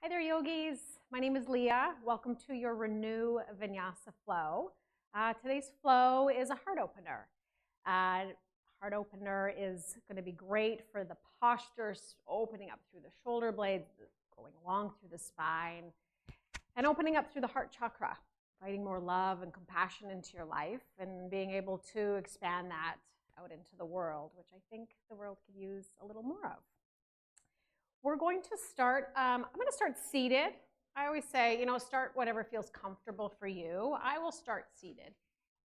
Hi there, yogis. My name is Leah. Welcome to your Renew Vinyasa flow. Today's flow is a heart opener. Heart opener is going to be great for the postures, opening up through the shoulder blades, going along through the spine, and opening up through the heart chakra, inviting more love and compassion into your life and being able to expand that out into the world, which I think the world could use a little more of. We're going to start, I'm going to start seated. I always say, start whatever feels comfortable for you. I will start seated.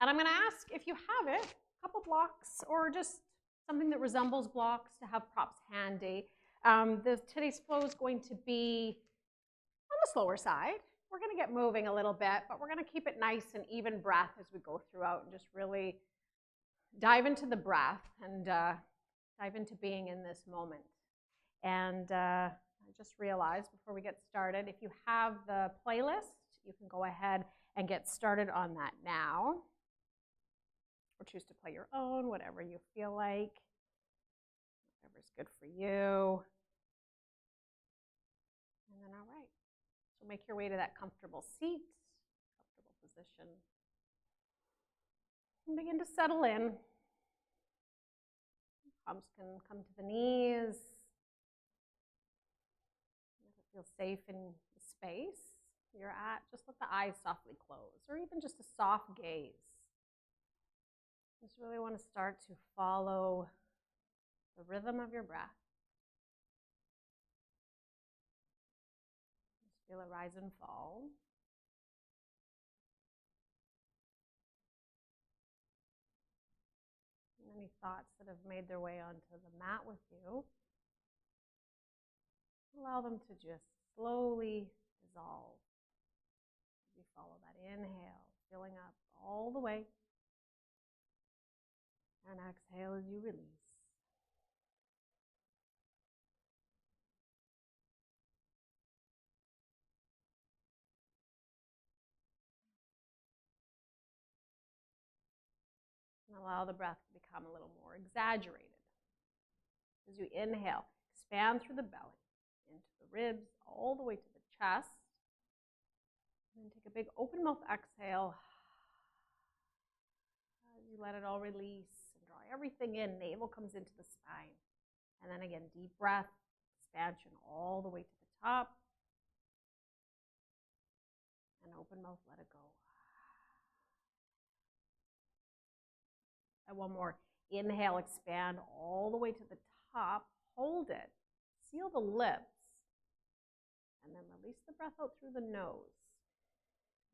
And I'm going to ask if you have it, a couple blocks or just something that resembles blocks to have props handy. Today's flow is going to be on the slower side. We're going to get moving a little bit, but we're going to keep it nice and even breath as we go throughout and just really dive into the breath and dive into being in this moment. And I just realized before we get started, if you have the playlist, you can go ahead and get started on that now. Or choose to play your own, whatever you feel like. Whatever's good for you. And then, all right. So make your way to that comfortable seat, comfortable position. And begin to settle in. Palms can come to the knees. Feel safe in the space you're at. Just let the eyes softly close, or even just a soft gaze. Just really want to start to follow the rhythm of your breath. Just feel it rise and fall. And any thoughts that have made their way onto the mat with you, allow them to just slowly dissolve. You follow that inhale, filling up all the way. And exhale as you release. And allow the breath to become a little more exaggerated. As you inhale, expand through the belly, into the ribs, all the way to the chest. And then take a big open mouth exhale. As you let it all release and draw everything in, navel comes into the spine. And then again, deep breath, expansion all the way to the top. And open mouth, let it go. And one more. Inhale, expand all the way to the top. Hold it. Seal the lips. And then release the breath out through the nose.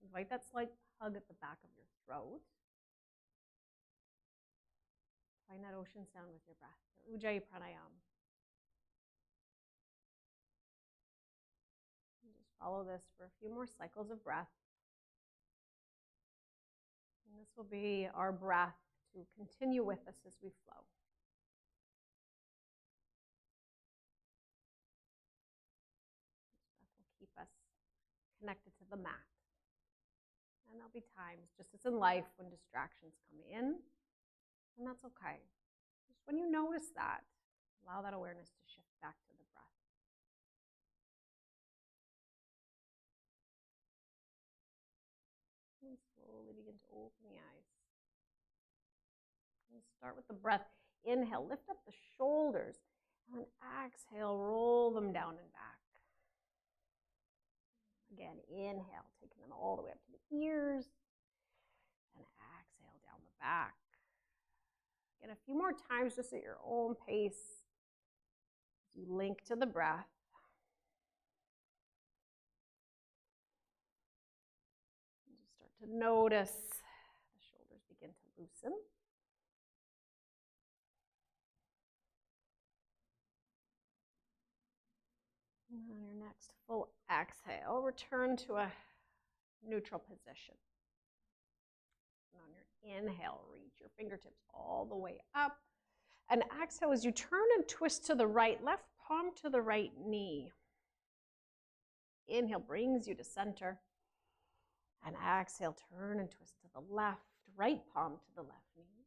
Invite that slight hug at the back of your throat. Find that ocean sound with your breath. Ujjayi pranayama. And just follow this for a few more cycles of breath. And this will be our breath to continue with us as we flow. This breath will keep us connected to the mat. And there'll be times, just as in life, when distractions come in, and that's okay. Just when you notice that, allow that awareness to shift back to the breath. And slowly begin to open the eyes. And start with the breath. Inhale, lift up the shoulders, and then exhale, roll them down and back. Again, inhale, taking them all the way up to the ears, and exhale down the back. Again, a few more times just at your own pace as you link to the breath. And just start to notice the shoulders begin to loosen. And on your next full exhale, return to a neutral position. And on your inhale, reach your fingertips all the way up. And exhale as you turn and twist to the right, left palm to the right knee. Inhale brings you to center. And exhale, turn and twist to the left, right palm to the left knee.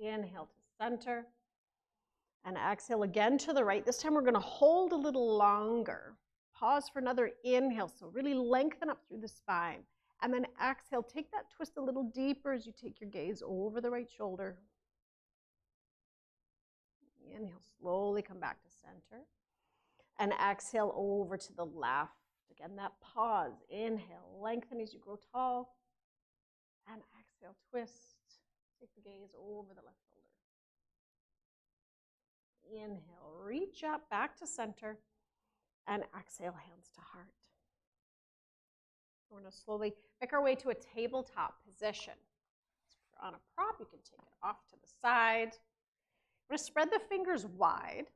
Inhale to center. And exhale again to the right. This time we're going to hold a little longer. Pause for another inhale, so really lengthen up through the spine. And then exhale, take that twist a little deeper as you take your gaze over the right shoulder. Inhale, slowly come back to center. And exhale over to the left. Again, that pause. Inhale, lengthen as you grow tall. And exhale, twist. Take the gaze over the left shoulder. Inhale, reach up, back to center. And exhale, hands to heart. We're going to slowly make our way to a tabletop position. If you're on a prop, you can take it off to the side. We're going to spread the fingers wide.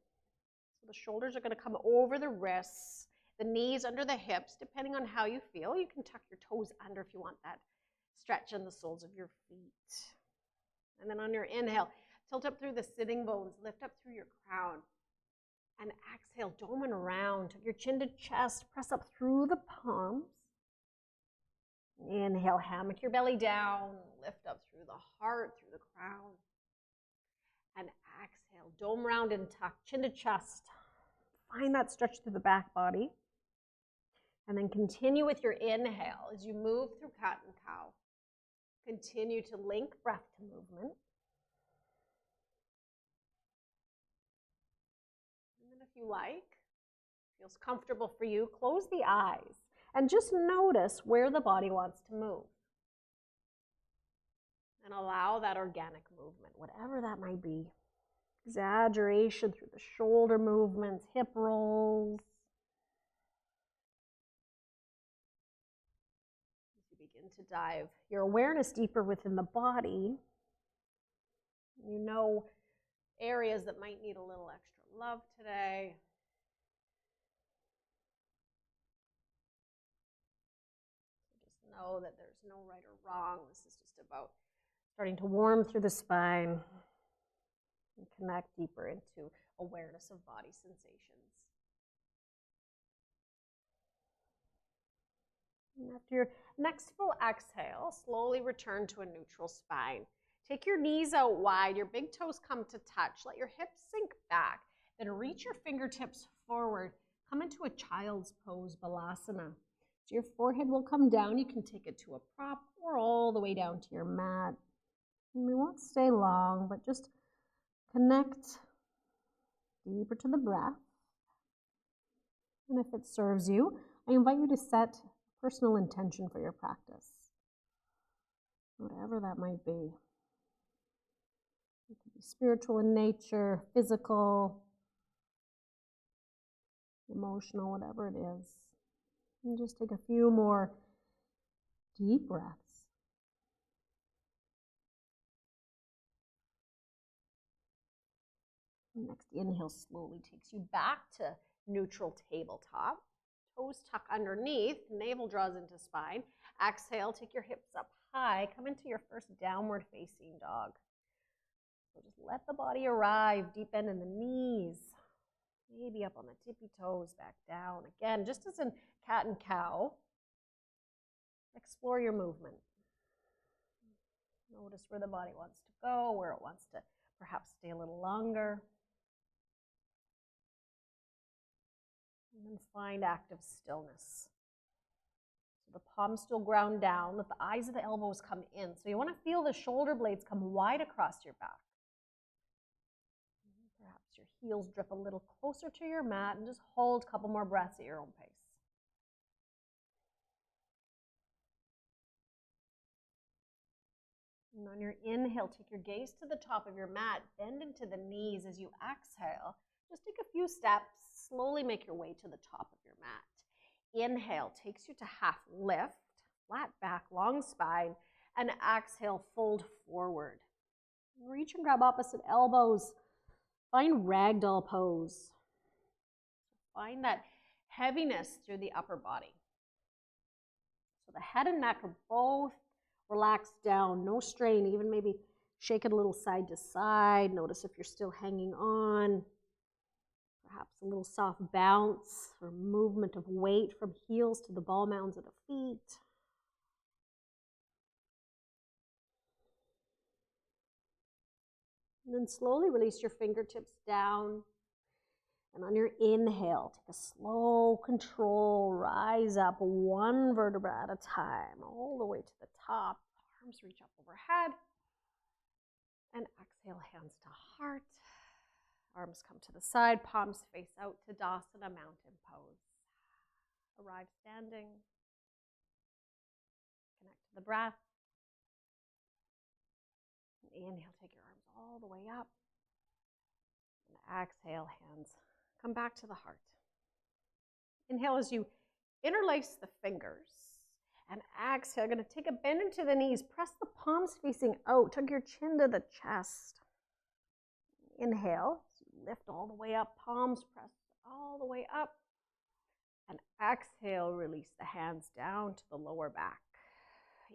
So the shoulders are going to come over the wrists, the knees under the hips, depending on how you feel. You can tuck your toes under if you want that stretch in the soles of your feet. And then on your inhale, tilt up through the sitting bones, lift up through your crown. And exhale, dome and round. Tuck your chin to chest, press up through the palms. Inhale, hammock your belly down, lift up through the heart, through the crown. And exhale, dome round and tuck, chin to chest. Find that stretch through the back body. And then continue with your inhale as you move through cat and cow. Continue to link breath to movement. And then if you like, feels comfortable for you, close the eyes. And just notice where the body wants to move. And allow that organic movement, whatever that might be. Exaggeration through the shoulder movements, hip rolls. As you begin to dive your awareness deeper within the body, you know areas that might need a little extra love today. Know that there's no right or wrong. This is just about starting to warm through the spine and connect deeper into awareness of body sensations. And after your next full exhale, slowly return to a neutral spine. Take your knees out wide, your big toes come to touch. Let your hips sink back. Then reach your fingertips forward. Come into a child's pose, Balasana. So your forehead will come down. You can take it to a prop or all the way down to your mat. And we won't stay long, but just connect deeper to the breath. And if it serves you, I invite you to set a personal intention for your practice, whatever that might be. It could be spiritual in nature, physical, emotional, whatever it is. And just take a few more deep breaths. Next inhale slowly takes you back to neutral tabletop. Toes tuck underneath, navel draws into spine. Exhale, take your hips up high. Come into your first downward facing dog. So just let the body arrive, deep bend in the knees. Maybe up on the tippy toes, back down. Again, just as in cat and cow, explore your movement. Notice where the body wants to go, where it wants to perhaps stay a little longer. And then find active stillness. So the palms still ground down, let the eyes of the elbows come in. So you want to feel the shoulder blades come wide across your back. Perhaps your heels drip a little closer to your mat and just hold a couple more breaths at your own pace. And on your inhale, take your gaze to the top of your mat, bend into the knees as you exhale. Just take a few steps, slowly make your way to the top of your mat. Inhale takes you to half lift, flat back, long spine, and exhale, fold forward. Reach and grab opposite elbows. Find ragdoll pose. Find that heaviness through the upper body. So the head and neck are both relaxed down, no strain, even maybe shake it a little side to side. Notice if you're still hanging on. Perhaps a little soft bounce or movement of weight from heels to the ball mounds of the feet. And then slowly release your fingertips down And on your inhale, take a slow control, rise up one vertebra at a time, all the way to the top. Arms reach up overhead. And exhale, hands to heart. Arms come to the side, palms face out to Tadasana, mountain pose. Arrive standing. Connect to the breath. Inhale, take your arms all the way up. And exhale, hands come back to the heart. Inhale as you interlace the fingers. And exhale, you're going to take a bend into the knees. Press the palms facing out. Tuck your chin to the chest. Inhale, lift all the way up. Palms press all the way up. And exhale, release the hands down to the lower back.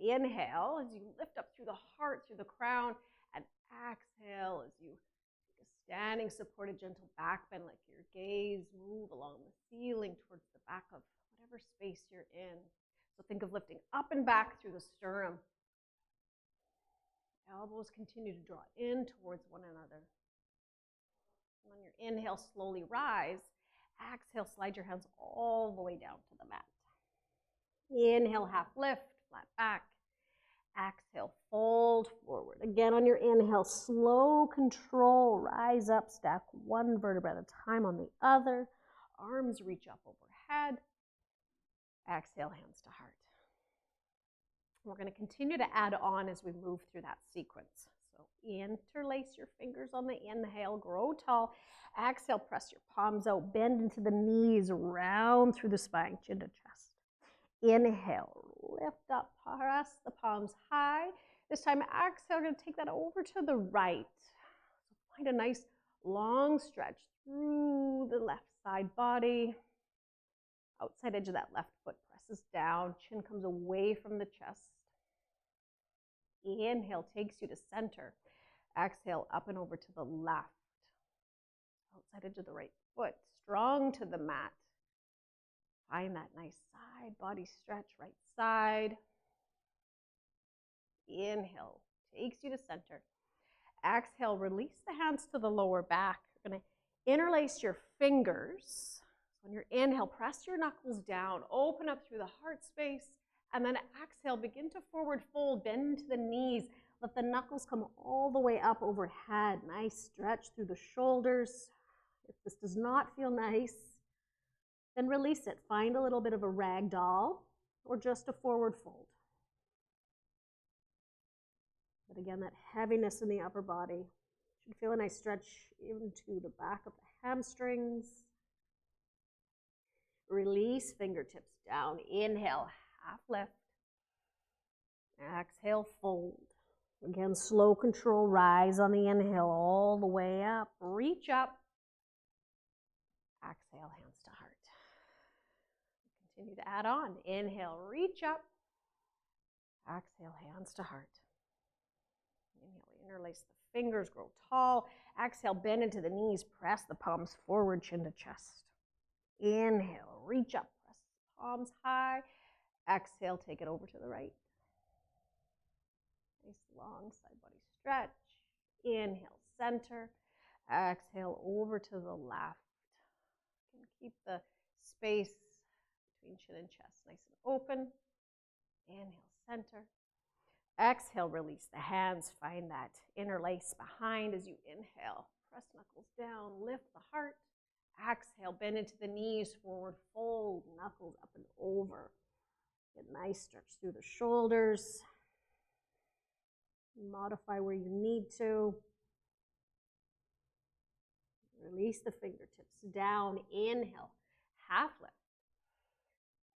Inhale as you lift up through the heart, through the crown. And exhale as you take a standing supported gentle back bend, like your gaze move along the ceiling towards the back of whatever space you're in. So think of lifting up and back through the sternum. Elbows continue to draw in towards one another. And on your inhale, slowly rise. Exhale, slide your hands all the way down to the mat. Inhale, half lift, flat back. Exhale, fold forward. Again, on your inhale, slow control, rise up, stack one vertebra at a time on the other. Arms reach up overhead. Exhale, hands to heart. We're going to continue to add on as we move through that sequence. So interlace your fingers on the inhale, grow tall. Exhale, press your palms out, bend into the knees, round through the spine, chin to chest. Inhale, lift up, press the palms high. This time, exhale, we're going to take that over to the right. So find a nice long stretch through the left side body. Outside edge of that left foot presses down, chin comes away from the chest. Inhale takes you to center. Exhale, up and over to the left. Outside edge of the right foot, strong to the mat. Find that nice side body stretch, right side. Inhale, takes you to center. Exhale, release the hands to the lower back. You're going to interlace your fingers. On your inhale, press your knuckles down, open up through the heart space, and then exhale, begin to forward fold, bend into the knees. Let the knuckles come all the way up overhead. Nice stretch through the shoulders. If this does not feel nice, then release it. Find a little bit of a rag doll or just a forward fold. But again, that heaviness in the upper body. Should feel a nice stretch into the back of the hamstrings. Release fingertips down. Inhale, half lift. Exhale, fold. Again, slow control, rise on the inhale all the way up. Reach up. Exhale, hands to heart. Continue to add on. Inhale, reach up. Exhale, hands to heart. Inhale, interlace the fingers, grow tall. Exhale, bend into the knees, press the palms forward, chin to chest. Inhale, reach up, press palms high. Exhale, take it over to the right. Nice long side body stretch. Inhale, center. Exhale, over to the left. And keep the space between chin and chest nice and open. Inhale, center. Exhale, release the hands. Find that interlace behind as you inhale. Press knuckles down, lift the heart. Exhale, bend into the knees, forward fold, knuckles up and over. Get a nice stretch through the shoulders. Modify where you need to. Release the fingertips down. Inhale, half lift.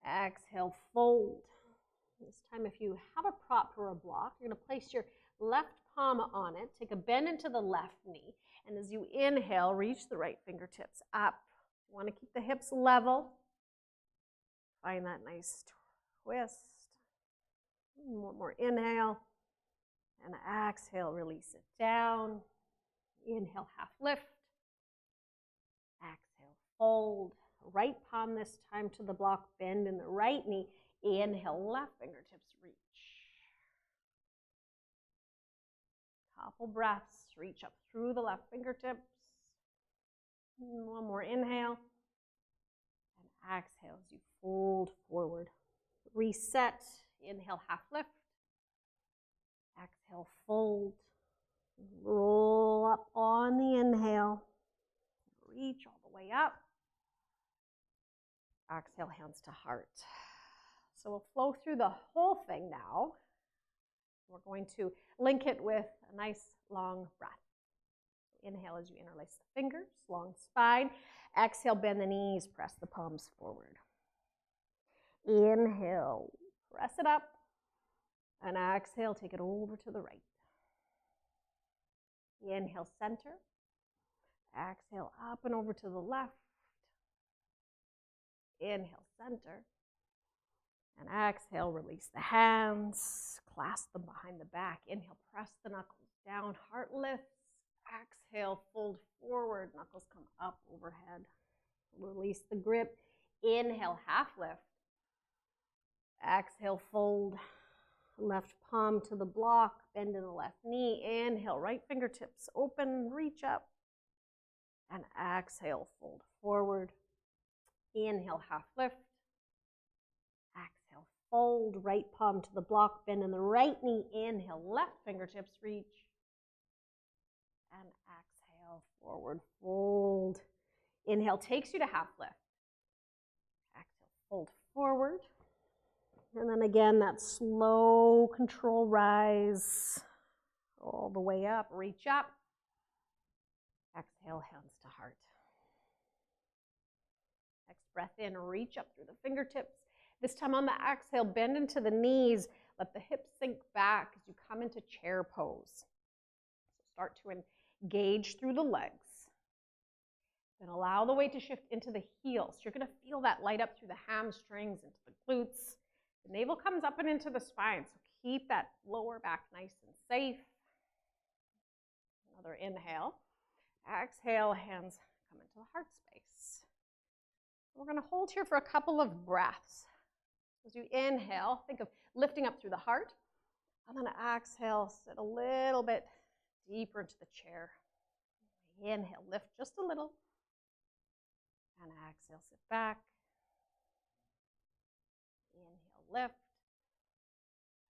Exhale, fold. This time, if you have a prop or a block, you're going to place your left palm on it. Take a bend into the left knee. And as you inhale, reach the right fingertips up. You want to keep the hips level. Find that nice twist. One more inhale. And exhale, release it down. Inhale, half lift. Exhale, fold. Right palm this time to the block, bend in the right knee. Inhale, left fingertips reach. Couple breaths, reach up through the left fingertips. One more inhale. And exhale as you fold forward. Reset. Inhale, half lift. Exhale, fold. Roll up on the inhale. Reach all the way up. Exhale, hands to heart. So we'll flow through the whole thing now. We're going to link it with a nice long breath. Inhale as you interlace the fingers, long spine. Exhale, bend the knees, press the palms forward. Inhale, press it up. And exhale, take it over to the right. Inhale, center. Exhale, up and over to the left. Inhale, center. And exhale, release the hands. Clasp them behind the back. Inhale, press the knuckles down. Heart lifts. Exhale, fold forward. Knuckles come up overhead. Release the grip. Inhale, half lift. Exhale, fold. Left palm to the block. Bend in the left knee. Inhale, right fingertips open. Reach up. And exhale, fold forward. Inhale, half lift. Exhale, fold. Right palm to the block. Bend in the right knee. Inhale, left fingertips reach. And exhale, forward fold. Inhale takes you to half lift. Exhale, fold forward. And then again, that slow control rise all the way up. Reach up. Exhale, hands to heart. Next breath in, reach up through the fingertips. This time on the exhale, bend into the knees. Let the hips sink back as you come into chair pose. So start to engage through the legs. Then allow the weight to shift into the heels. You're going to feel that light up through the hamstrings, into the glutes. The navel comes up and into the spine, so keep that lower back nice and safe. Another inhale. Exhale, hands come into the heart space. We're going to hold here for a couple of breaths. As you inhale, think of lifting up through the heart. And then exhale, sit a little bit deeper into the chair. Inhale, lift just a little. And exhale, sit back. Inhale, lift.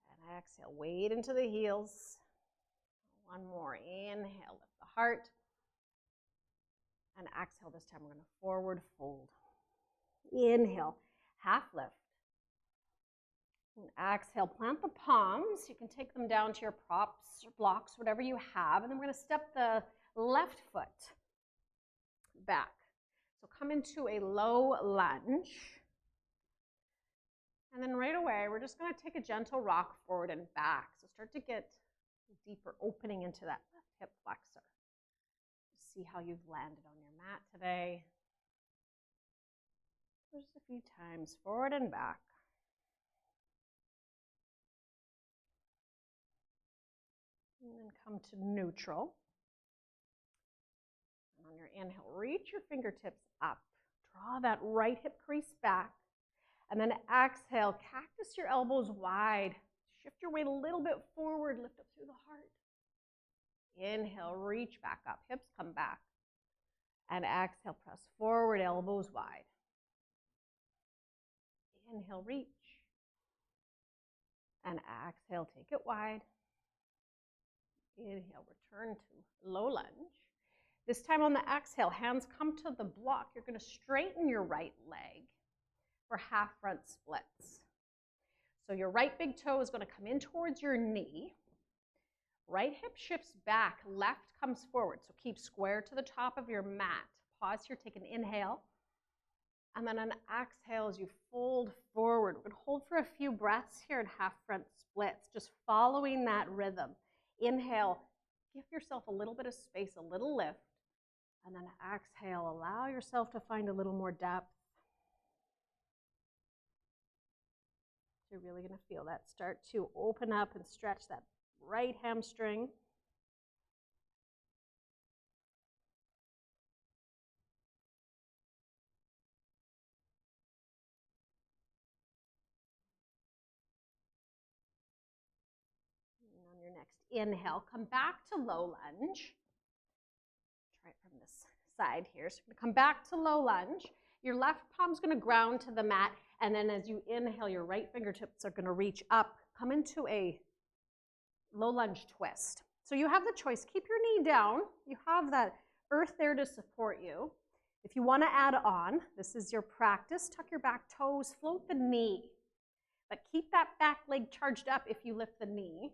And exhale, weight into the heels. One more. Inhale, lift the heart. And exhale, this time we're going to forward fold. Inhale, half lift. And exhale, plant the palms. You can take them down to your props or blocks, whatever you have. And then we're going to step the left foot back. So come into a low lunge. And then right away, we're just going to take a gentle rock forward and back. So start to get a deeper opening into that left hip flexor. See how you've landed on your mat today. Just a few times, forward and back. And then come to neutral. And on your inhale, reach your fingertips up. Draw that right hip crease back. And then exhale, cactus your elbows wide. Shift your weight a little bit forward, lift up through the heart. Inhale, reach back up, hips come back. And exhale, press forward, elbows wide. Inhale, reach. And exhale, take it wide. Inhale, return to low lunge. This time on the exhale, hands come to the block. You're going to straighten your right leg for half front splits. So your right big toe is going to come in towards your knee. Right hip shifts back, left comes forward. So keep square to the top of your mat. Pause here, take an inhale. And then an exhale as you fold forward. We're going to hold for a few breaths here in half front splits, just following that rhythm. Inhale, give yourself a little bit of space, a little lift. And then exhale, allow yourself to find a little more depth. You're really going to feel that start to open up and stretch that right hamstring. And on your next inhale, come back to low lunge. Try it from this side here. So you're gonna come back to low lunge. Your left palm's gonna ground to the mat, and then as you inhale, your right fingertips are gonna reach up, come into a low lunge twist. So you have the choice, keep your knee down. You have that earth there to support you. If you wanna add on, this is your practice, tuck your back toes, float the knee, but keep that back leg charged up if you lift the knee,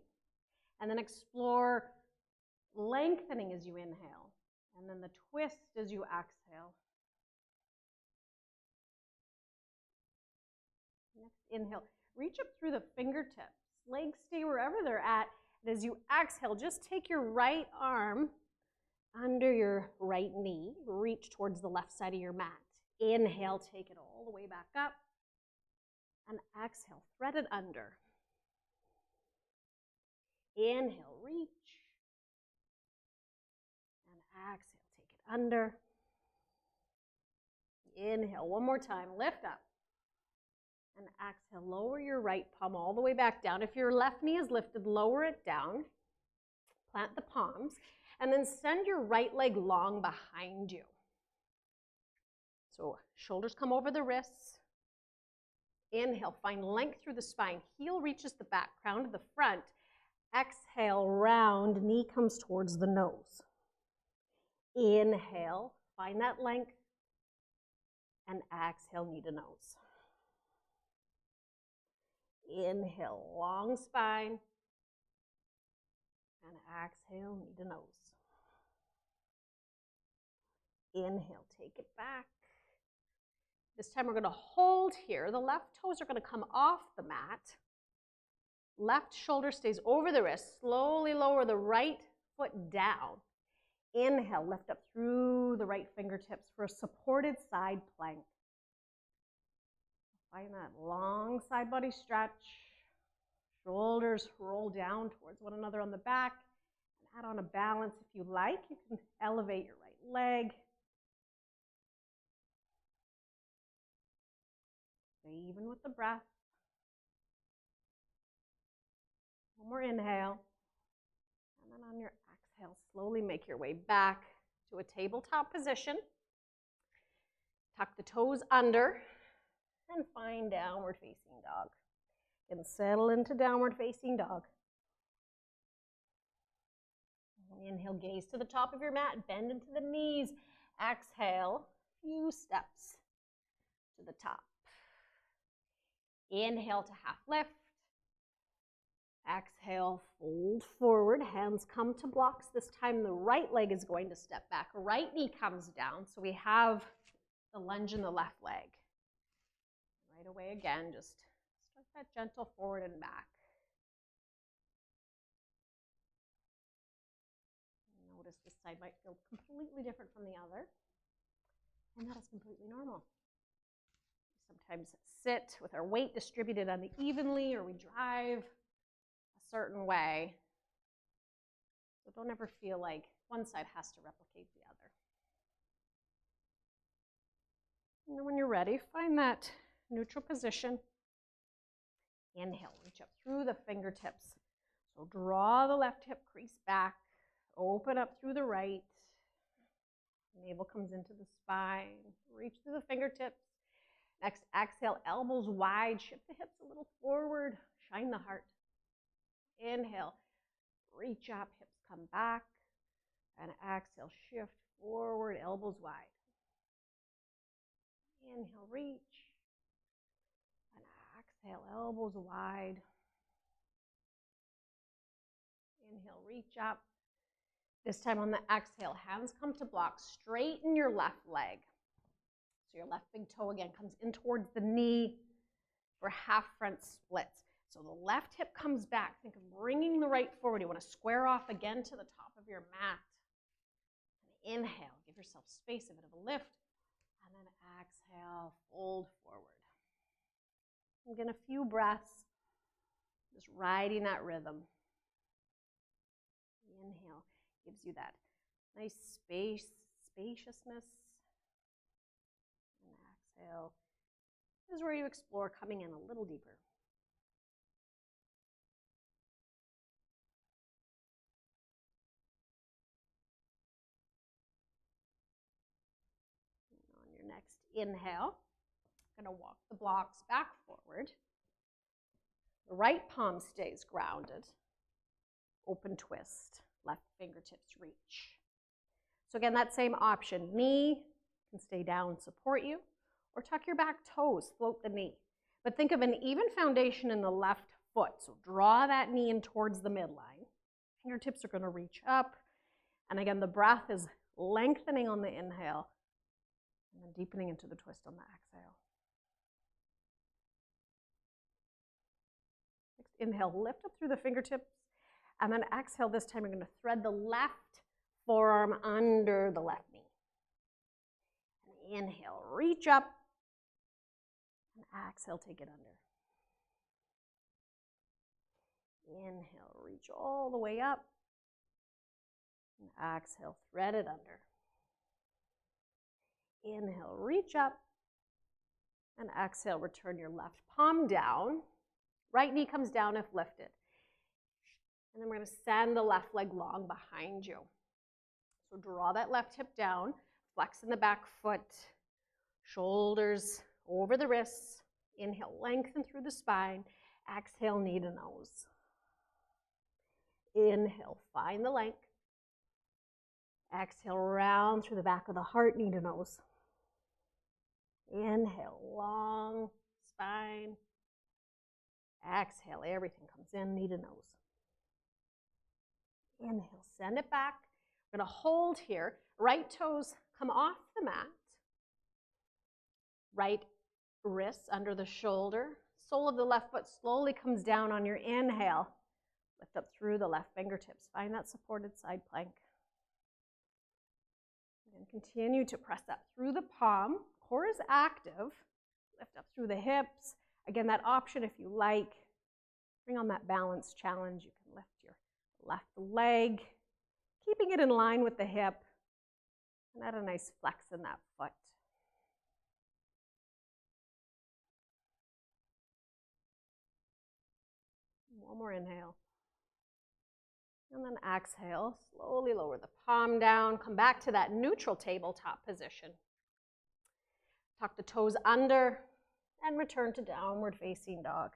and then explore lengthening as you inhale, and then the twist as you exhale. Next inhale, reach up through the fingertips. Legs stay wherever they're at. And as you exhale, just take your right arm under your right knee. Reach towards the left side of your mat. Inhale, take it all the way back up. And exhale, thread it under. Inhale, reach. And exhale, take it under. Inhale, one more time, lift up. And exhale, lower your right palm all the way back down. If your left knee is lifted, lower it down. Plant the palms. And then send your right leg long behind you. So shoulders come over the wrists. Inhale, find length through the spine. Heel reaches the back, crown to the front. Exhale, round, knee comes towards the nose. Inhale, find that length. And exhale, knee to nose. Inhale, long spine. And exhale, knee to nose. Inhale, take it back. This time we're going to hold here. The left toes are going to come off the mat. Left shoulder stays over the wrist. Slowly lower the right foot down. Inhale, lift up through the right fingertips for a supported side plank. Find that long side body stretch. Shoulders roll down towards one another on the back. And add on a balance if you like. You can elevate your right leg. Stay even with the breath. One more inhale. And then on your exhale, slowly make your way back to a tabletop position. Tuck the toes under. And find downward facing dog. And settle into downward facing dog. Inhale, gaze to the top of your mat, bend into the knees. Exhale, few steps to the top. Inhale to half lift. Exhale, fold forward, hands come to blocks. This time the right leg is going to step back. Right knee comes down, so we have the lunge in the left leg. Right away again, just start that gentle forward and back. Notice this side might feel completely different from the other, and that is completely normal. We sometimes sit with our weight distributed unevenly, or we drive a certain way. So don't ever feel like one side has to replicate the other. And then when you're ready, find that neutral position. Inhale, reach up through the fingertips. So draw the left hip crease back, open up through the right. Navel comes into the spine, reach through the fingertips. Next, exhale, elbows wide, shift the hips a little forward, shine the heart. Inhale, reach up, hips come back, and exhale, shift forward, elbows wide. Inhale, reach. And exhale, elbows wide. Inhale, reach up. This time on the exhale, hands come to block. Straighten your left leg. So your left big toe again comes in towards the knee for half front splits. So the left hip comes back. Think of bringing the right forward. You want to square off again to the top of your mat. And inhale, give yourself space, a bit of a lift. And then exhale, fold forward. Again, a few breaths, just riding that rhythm. Inhale gives you that nice spaciousness. And exhale is where you explore coming in a little deeper. inhale. I'm going to walk the blocks back forward. The right palm stays grounded. Open twist. Left fingertips reach. So again, that same option. Knee can stay down, support you, or tuck your back toes, float the knee. But think of an even foundation in the left foot. So draw that knee in towards the midline. Fingertips are going to reach up. And again, the breath is lengthening on the inhale and then deepening into the twist on the exhale. Next, inhale, lift up through the fingertips. And then exhale, this time you're going to thread the left forearm under the left knee. And inhale, reach up. And exhale, take it under. Inhale, reach all the way up. And exhale, thread it under. Inhale, reach up. And exhale, return your left palm down. Right knee comes down if lifted. And then we're going to send the left leg long behind you. So draw that left hip down, flex in the back foot, shoulders over the wrists. Inhale, lengthen through the spine. Exhale, knee to nose. Inhale, find the length. Exhale, round through the back of the heart, knee to nose. Inhale, long spine. Exhale, everything comes in, knee to nose. Inhale, send it back. We're going to hold here. Right toes come off the mat. Right wrists under the shoulder. Sole of the left foot slowly comes down on your inhale. Lift up through the left fingertips. Find that supported side plank. And continue to press up through the palm. Core is active. Lift up through the hips. Again, that option if you like. Bring on that balance challenge. You can lift your left leg, keeping it in line with the hip. And add a nice flex in that foot. One more inhale. And then exhale, slowly lower the palm down. Come back to that neutral tabletop position. Tuck the toes under and return to downward facing dog.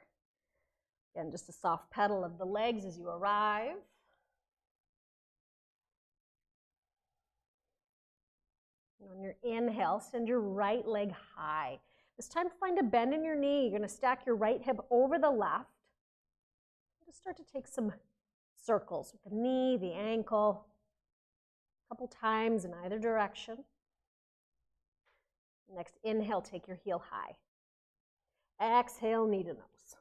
Again, just a soft pedal of the legs as you arrive. And on your inhale, send your right leg high. This time find a bend in your knee. You're going to stack your right hip over the left. Just start to take some circles with the knee, the ankle, a couple times in either direction. Next, inhale, take your heel high. Exhale, knee to nose.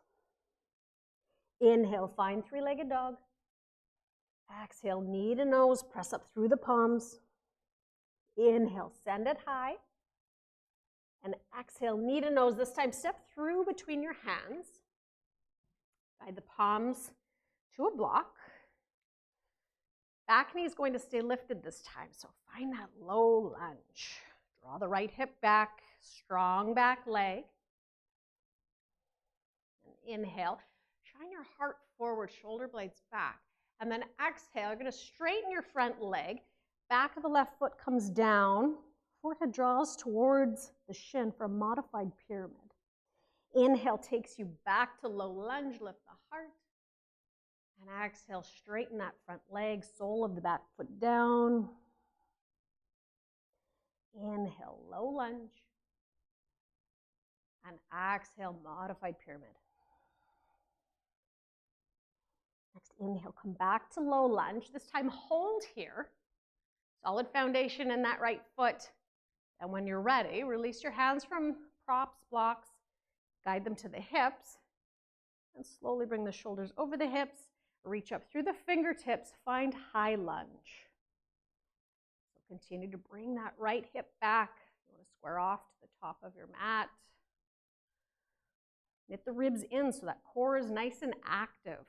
Inhale, find three-legged dog. Exhale, knee to nose, press up through the palms. Inhale, send it high. And exhale, knee to nose. This time, step through between your hands. Guide the palms to a block. Back knee is going to stay lifted this time, so find that low lunge. Draw the right hip back, strong back leg. And inhale, shine your heart forward, shoulder blades back. And then exhale, you're going to straighten your front leg. Back of the left foot comes down. Forehead draws towards the shin for a modified pyramid. Inhale takes you back to low lunge, lift the heart. And exhale, straighten that front leg, sole of the back foot down. Inhale, low lunge. And exhale, modified pyramid. Next, inhale, come back to low lunge. This time, hold here. Solid foundation in that right foot. And when you're ready, release your hands from props, blocks. Guide them to the hips. And slowly bring the shoulders over the hips. Reach up through the fingertips. Find high lunge. So continue to bring that right hip back. You want to square off to the top of your mat. Knit the ribs in so that core is nice and active.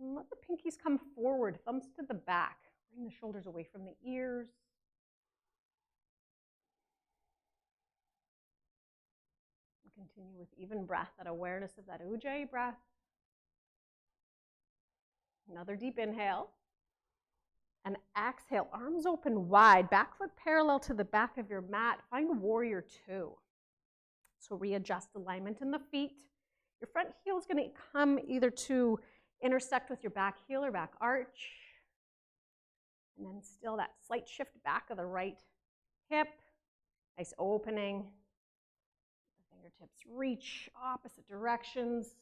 And let the pinkies come forward, thumbs to the back. Bring the shoulders away from the ears. And continue with even breath, that awareness of that Ujjayi breath. Another deep inhale. And exhale, arms open wide, back foot parallel to the back of your mat. Find warrior two. So readjust alignment in the feet. Your front heel is going to come either to intersect with your back heel or back arch. And then still that slight shift back of the right hip. Nice opening. The fingertips reach opposite directions.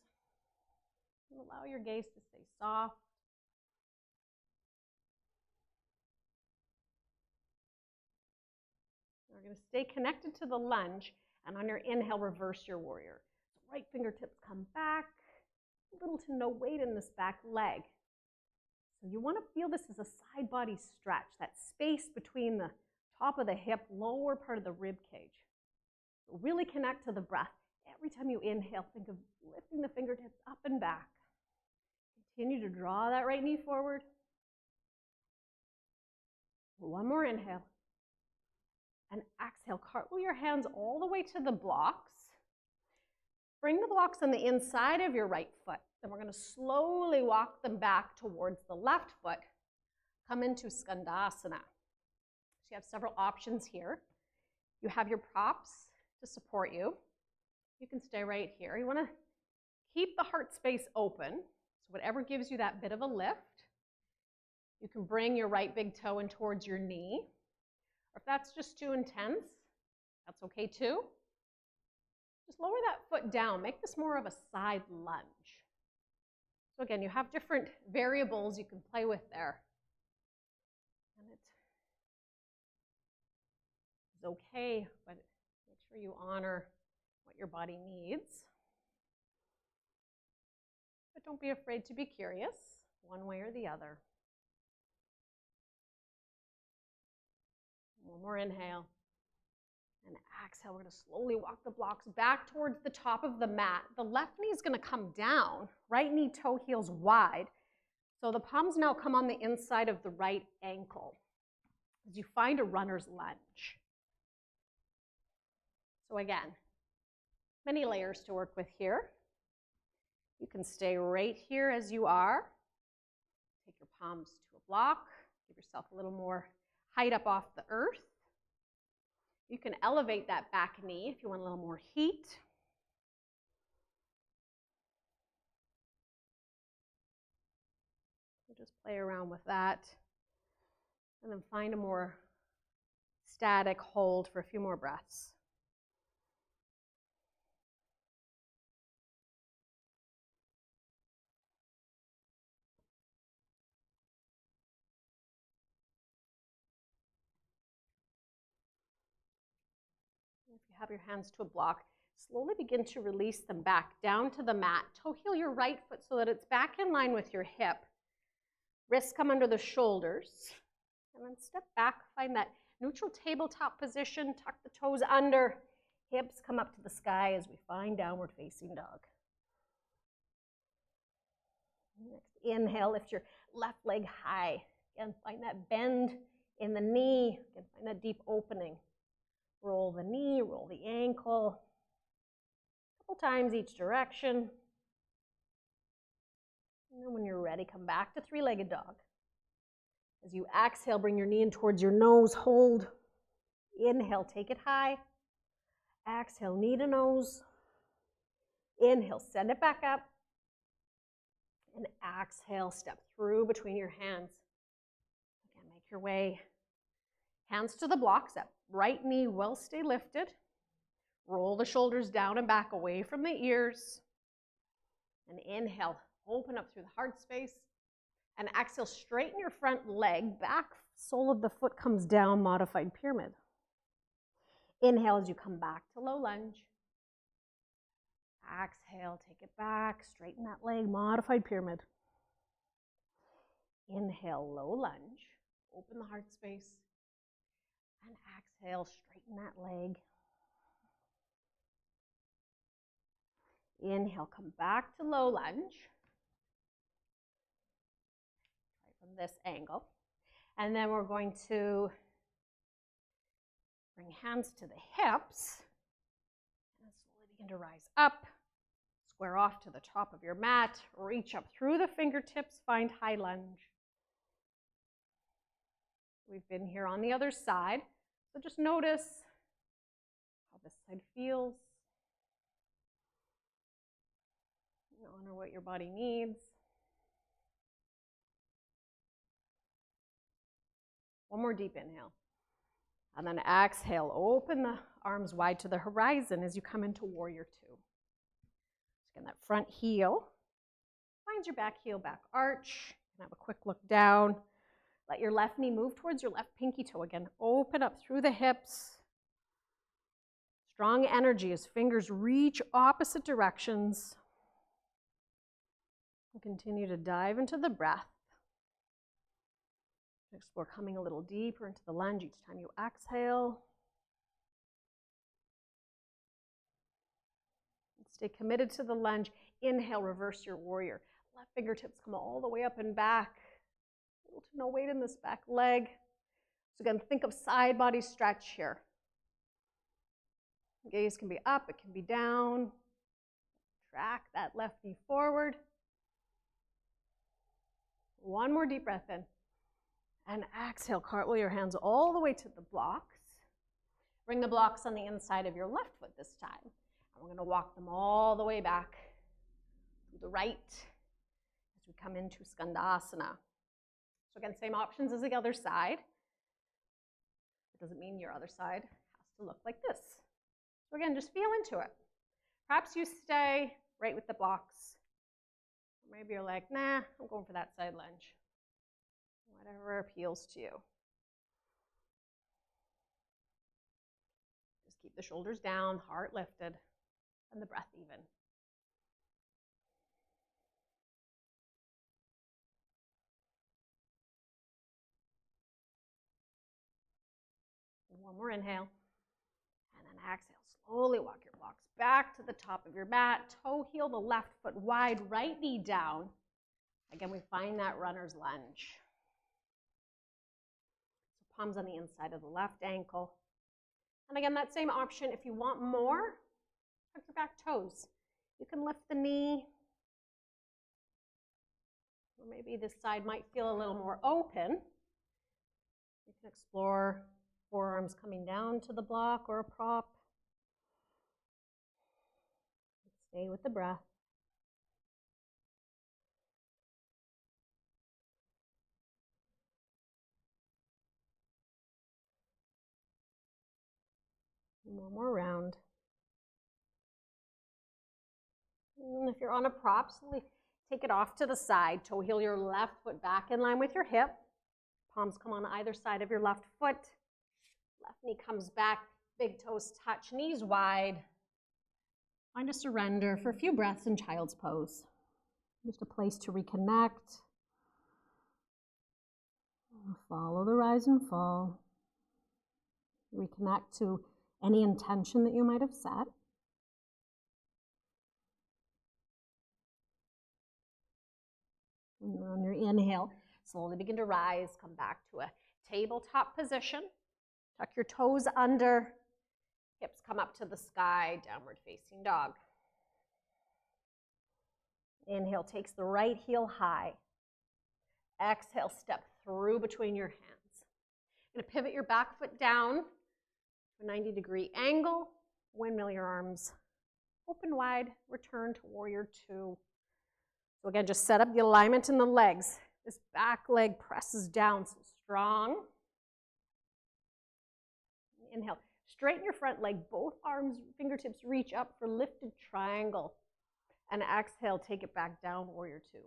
And allow your gaze to stay soft. We're going to stay connected to the lunge, and on your inhale, reverse your warrior. So right fingertips come back, little to no weight in this back leg. So you want to feel this as a side body stretch, that space between the top of the hip, lower part of the rib cage. So really connect to the breath. Every time you inhale, think of lifting the fingertips up and back. Continue to draw that right knee forward. One more inhale. And exhale, cartwheel your hands all the way to the blocks. Bring the blocks on the inside of your right foot. Then we're going to slowly walk them back towards the left foot. Come into Skandasana. So you have several options here. You have your props to support you. You can stay right here. You want to keep the heart space open. So whatever gives you that bit of a lift. You can bring your right big toe in towards your knee. Or if that's just too intense, that's okay too. Just lower that foot down. Make this more of a side lunge. So again, you have different variables you can play with there. And it is okay, but make sure you honor what your body needs. But don't be afraid to be curious, one way or the other. One more inhale. And exhale, we're going to slowly walk the blocks back towards the top of the mat. The left knee is going to come down, right knee, toe, heels wide. So the palms now come on the inside of the right ankle as you find a runner's lunge. So again, many layers to work with here. You can stay right here as you are. Take your palms to a block. Give yourself a little more height up off the earth. You can elevate that back knee if you want a little more heat. So just play around with that. And then find a more static hold for a few more breaths. If you have your hands to a block, slowly begin to release them back down to the mat. Toe heel your right foot so that it's back in line with your hip. Wrists come under the shoulders. And then step back, find that neutral tabletop position, tuck the toes under, hips come up to the sky as we find downward facing dog. Next, inhale, lift your left leg high. Again, find that bend in the knee. Again, find that deep opening. Roll the knee, roll the ankle. A couple times each direction. And then when you're ready, come back to three-legged dog. As you exhale, bring your knee in towards your nose, hold. Inhale, take it high. Exhale, knee to nose. Inhale, send it back up. And exhale, step through between your hands. Again, make your way. Hands to the blocks. That right knee will stay lifted. Roll the shoulders down and back away from the ears. And inhale, open up through the heart space. And exhale, straighten your front leg. Back sole of the foot comes down, modified pyramid. Inhale as you come back to low lunge. Exhale, take it back, straighten that leg, modified pyramid. Inhale, low lunge, open the heart space. And exhale, straighten that leg. Inhale, come back to low lunge. Try from this angle. And then we're going to bring hands to the hips. And slowly begin to rise up. Square off to the top of your mat. Reach up through the fingertips, find high lunge. We've been here on the other side. So just notice how this side feels. Honor what your body needs. One more deep inhale. And then exhale, open the arms wide to the horizon as you come into warrior two. Again, that front heel. Find your back heel, back arch. And have a quick look down. Let your left knee move towards your left pinky toe. Again, open up through the hips. Strong energy as fingers reach opposite directions. And continue to dive into the breath. Explore coming a little deeper into the lunge each time you exhale. Stay committed to the lunge. Inhale, reverse your warrior. Left fingertips come all the way up and back. Little to no weight in this back leg. So again, think of side body stretch here. Gaze can be up, it can be down. Track that left knee forward. One more deep breath in. And exhale, cartwheel your hands all the way to the blocks. Bring the blocks on the inside of your left foot this time. And we're going to walk them all the way back to the right as we come into Skandasana. So again, same options as the other side. It doesn't mean your other side has to look like this. So again, just feel into it. Perhaps you stay right with the blocks. Maybe you're like, nah, I'm going for that side lunge. Whatever appeals to you. Just keep the shoulders down, heart lifted, and the breath even. One more inhale. And then exhale. Slowly walk your blocks back to the top of your mat. Toe heel the left foot wide, right knee down. Again, we find that runner's lunge. So palms on the inside of the left ankle. And again, that same option, if you want more, tuck your back toes. You can lift the knee. Or maybe this side might feel a little more open. You can explore forearms coming down to the block or a prop. Stay with the breath. One more round. And if you're on a prop, slowly take it off to the side. Toe heel your left foot back in line with your hip. Palms come on either side of your left foot. Left knee comes back. Big toes touch, knees wide. Find a surrender for a few breaths in child's pose. Just a place to reconnect. Follow the rise and fall. Reconnect to any intention that you might have set. And on your inhale, slowly begin to rise. Come back to a tabletop position. Tuck your toes under. Hips come up to the sky, downward facing dog. Inhale takes the right heel high. Exhale, step through between your hands. You're going to pivot your back foot down to a 90-degree angle. Windmill your arms open wide. Return to warrior two. So again, just set up the alignment in the legs. This back leg presses down, so strong. Inhale. Straighten your front leg. Both arms, fingertips reach up for lifted triangle. And exhale, take it back down, warrior two.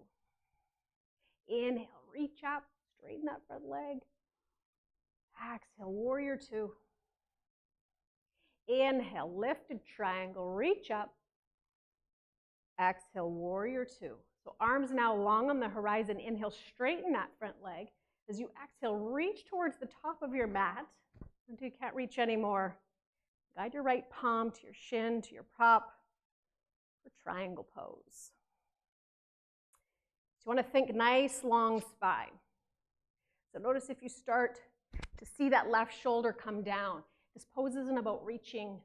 Inhale, reach up, straighten that front leg. Exhale, warrior two. Inhale, lifted triangle, reach up. Exhale, warrior two. So arms now long on the horizon. Inhale, straighten that front leg. As you exhale, reach towards the top of your mat until you can't reach anymore. Guide your right palm to your shin, to your prop for triangle pose. So you want to think nice, long spine. So notice if you start to see that left shoulder come down. This pose isn't about reaching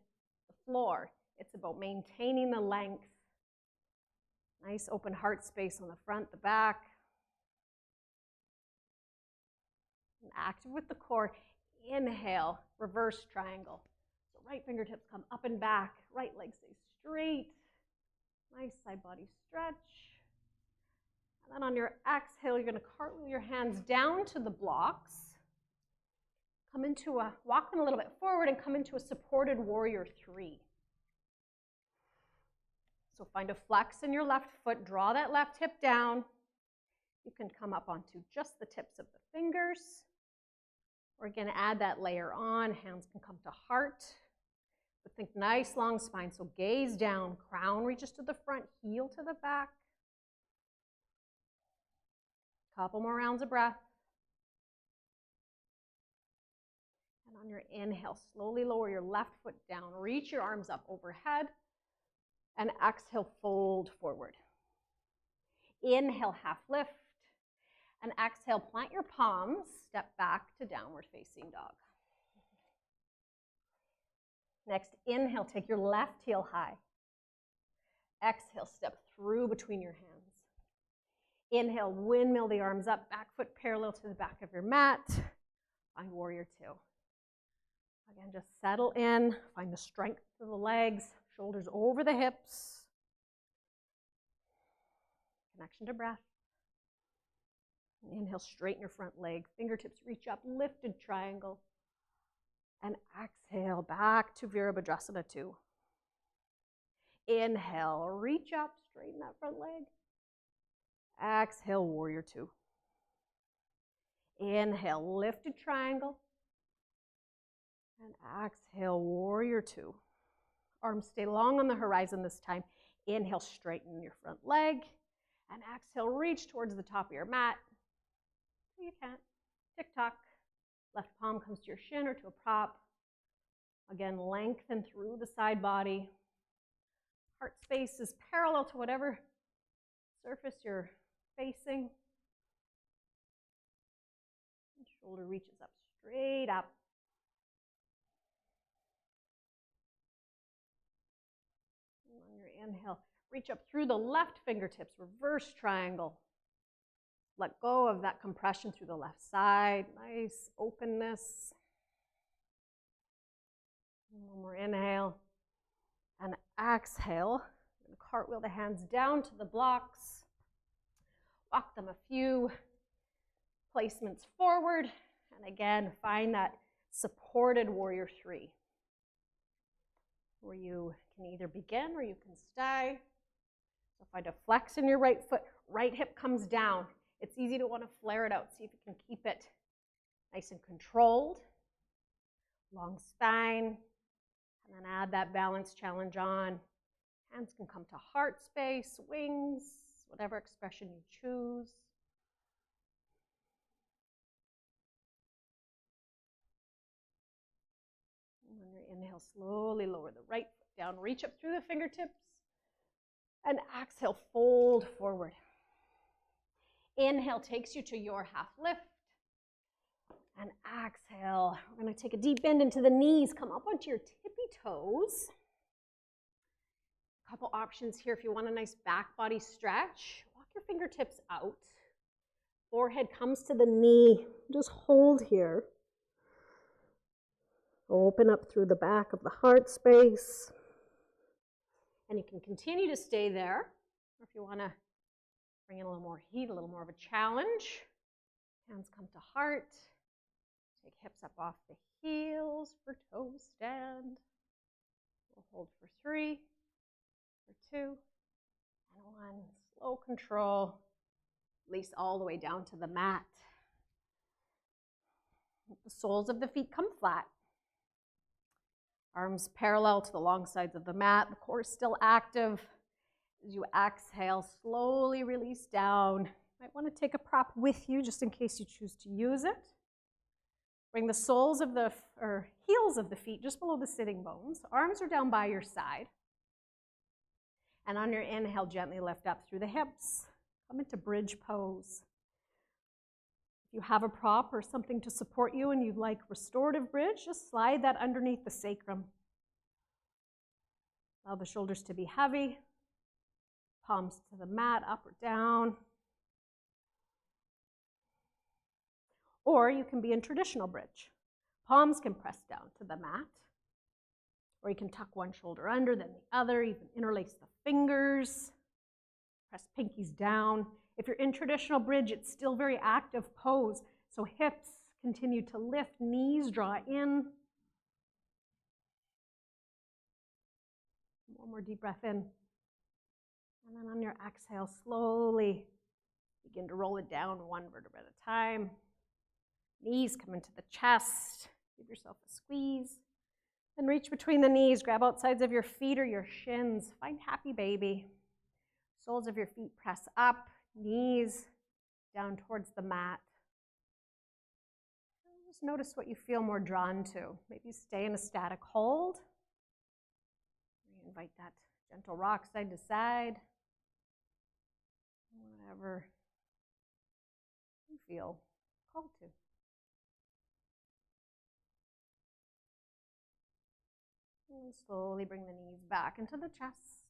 the floor. It's about maintaining the length. Nice open heart space on the front, the back. And active with the core. Inhale, reverse triangle. So right fingertips come up and back, right leg stays straight. Nice side body stretch. And then on your exhale, you're going to cartwheel your hands down to the blocks. Come into walk them a little bit forward and come into a supported warrior 3. So find a flex in your left foot, draw that left hip down. You can come up onto just the tips of the fingers. We're going to add that layer on. Hands can come to heart. But think nice long spine, so gaze down, crown reaches to the front, heel to the back. Couple more rounds of breath. And on your inhale, slowly lower your left foot down. Reach your arms up overhead. And exhale, fold forward. Inhale, half lift. And exhale, plant your palms. Step back to downward facing dog. Next, inhale, take your left heel high. Exhale, step through between your hands. Inhale, windmill the arms up, back foot parallel to the back of your mat. Find warrior 2. Again, just settle in, find the strength of the legs, shoulders over the hips. Connection to breath. Inhale, straighten your front leg, fingertips reach up, lifted triangle. And exhale, back to Virabhadrasana 2. Inhale, reach up, straighten that front leg. Exhale, warrior 2. Inhale, lifted triangle. And exhale, warrior 2. Arms stay long on the horizon this time. Inhale, straighten your front leg. And exhale, reach towards the top of your mat. You can't. Tick-tock. Left palm comes to your shin or to a prop. Again, lengthen through the side body. Heart space is parallel to whatever surface you're facing. And shoulder reaches up straight up. And on your inhale, reach up through the left fingertips, reverse triangle. Let go of that compression through the left side. Nice openness. One more inhale. And exhale. I'm going to cartwheel the hands down to the blocks. Walk them a few placements forward. And again, find that supported warrior 3. Where you can either begin or you can stay. So find a flex in your right foot. Right hip comes down. It's easy to want to flare it out. See if you can keep it nice and controlled. Long spine. And then add that balance challenge on. Hands can come to heart space, wings, whatever expression you choose. And on your inhale, slowly lower the right foot down. Reach up through the fingertips. And exhale, fold forward. Inhale takes you to your half lift. And exhale, we're going to take a deep bend into the knees. Come up onto your tippy toes. A couple options here if you want a nice back body stretch. Walk your fingertips out. Forehead comes to the knee. Just hold here. Open up through the back of the heart space. And you can continue to stay there. Or if you want to bring in a little more heat, a little more of a challenge. Hands come to heart. Take hips up off the heels for toe stand. We'll hold for 3, for 2, and 1. Slow control. Release all the way down to the mat. The soles of the feet come flat. Arms parallel to the long sides of the mat. The core is still active. As you exhale, slowly release down. You might want to take a prop with you just in case you choose to use it. Bring the soles of the, or heels of the feet just below the sitting bones. Arms are down by your side. And on your inhale, gently lift up through the hips. Come into bridge pose. If you have a prop or something to support you and you'd like restorative bridge, just slide that underneath the sacrum. Allow the shoulders to be heavy. Palms to the mat, up or down. Or you can be in traditional bridge. Palms can press down to the mat. Or you can tuck one shoulder under, then the other. You can interlace the fingers. Press pinkies down. If you're in traditional bridge, it's still very active pose. So hips continue to lift, knees draw in. One more deep breath in. And then on your exhale, slowly begin to roll it down one vertebra at a time. Knees come into the chest. Give yourself a squeeze. Then reach between the knees. Grab outsides of your feet or your shins. Find happy baby. Soles of your feet press up. Knees down towards the mat. Just notice what you feel more drawn to. Maybe stay in a static hold. Invite that gentle rock side to side. Whatever you feel called to. And slowly bring the knees back into the chest.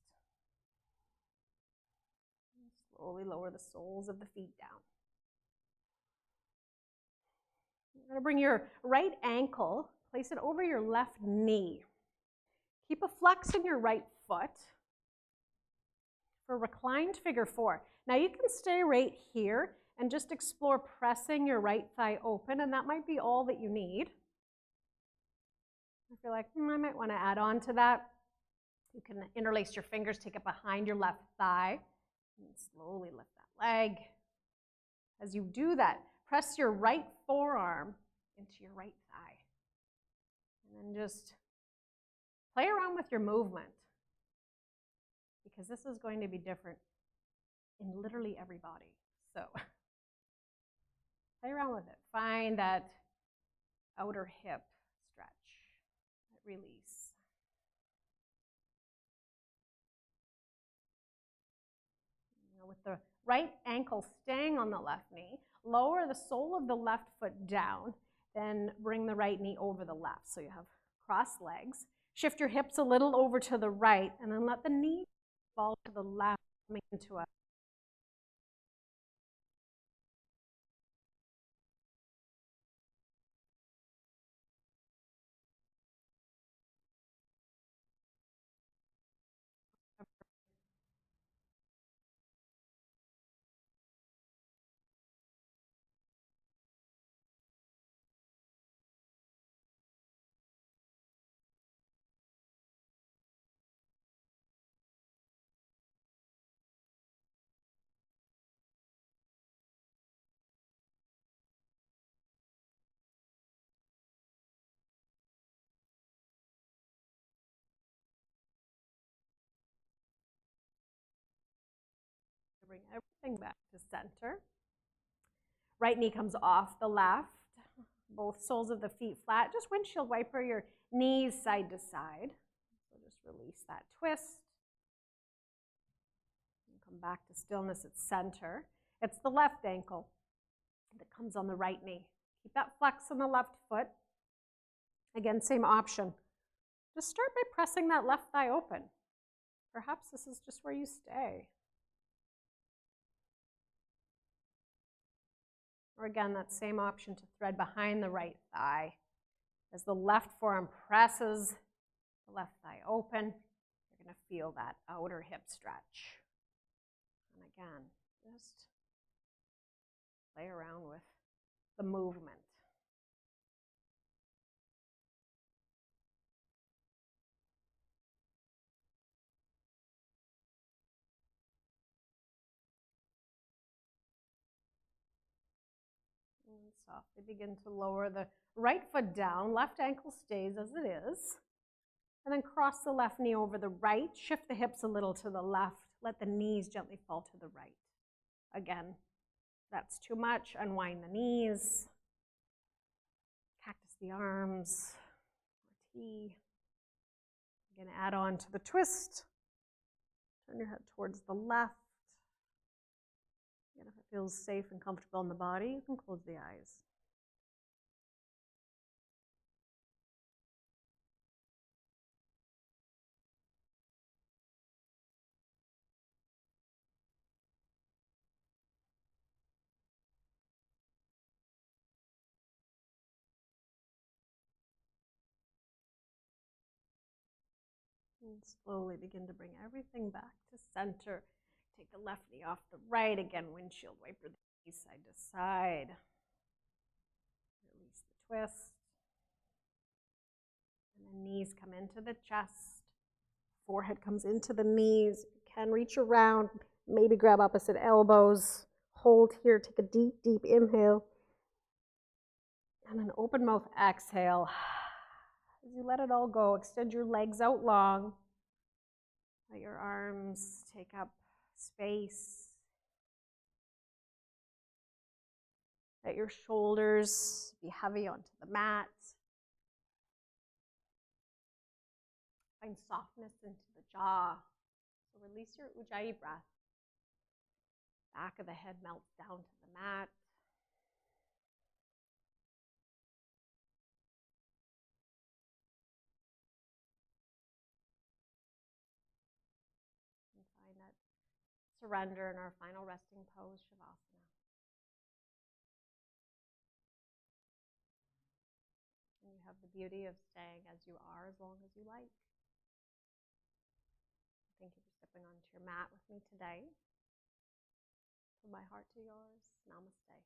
And slowly lower the soles of the feet down. You're going to bring your right ankle, place it over your left knee. Keep a flex in your right foot for reclined figure four. Now you can stay right here and just explore pressing your right thigh open, and that might be all that you need. If you're like, I might want to add on to that, you can interlace your fingers, take it behind your left thigh, and slowly lift that leg. As you do that, press your right forearm into your right thigh. And then just play around with your movement, because this is going to be different in literally every body. So play around with it. Find that outer hip stretch, that release. Now with the right ankle staying on the left knee, lower the sole of the left foot down, then bring the right knee over the left. So you have crossed legs. Shift your hips a little over to the right, and then let the knee fall to the left, coming into a bring everything back to center. Right knee comes off the left. Both soles of the feet flat. Just windshield wiper your knees side to side. So just release that twist. And come back to stillness at center. It's the left ankle that comes on the right knee. Keep that flex on the left foot. Again, same option. Just start by pressing that left thigh open. Perhaps this is just where you stay. Or again, that same option to thread behind the right thigh. As the left forearm presses the left thigh open, you're going to feel that outer hip stretch. And again, just play around with the movement. And softly begin to lower the right foot down. Left ankle stays as it is. And then cross the left knee over the right. Shift the hips a little to the left. Let the knees gently fall to the right. Again, that's too much. Unwind the knees. Cactus the arms. Or T. Again, add on to the twist. Turn your head towards the left. Again, if it feels safe and comfortable in the body, you can close the eyes. And slowly begin to bring everything back to center. Take the left knee off the right. Again, windshield wiper the knee side to side. Release the twist. And the knees come into the chest. Forehead comes into the knees. You can reach around, maybe grab opposite elbows. Hold here, take a deep, deep inhale. And an open mouth exhale. As you let it all go, extend your legs out long. Let your arms take up space. Let your shoulders be heavy onto the mat. Find softness into the jaw. So release your Ujjayi breath. Back of the head melts down to the mat. And find that surrender in our final resting pose, Shavasana. And you have the beauty of staying as you are as long as you like. Thank you for stepping onto your mat with me today. From my heart to yours, namaste.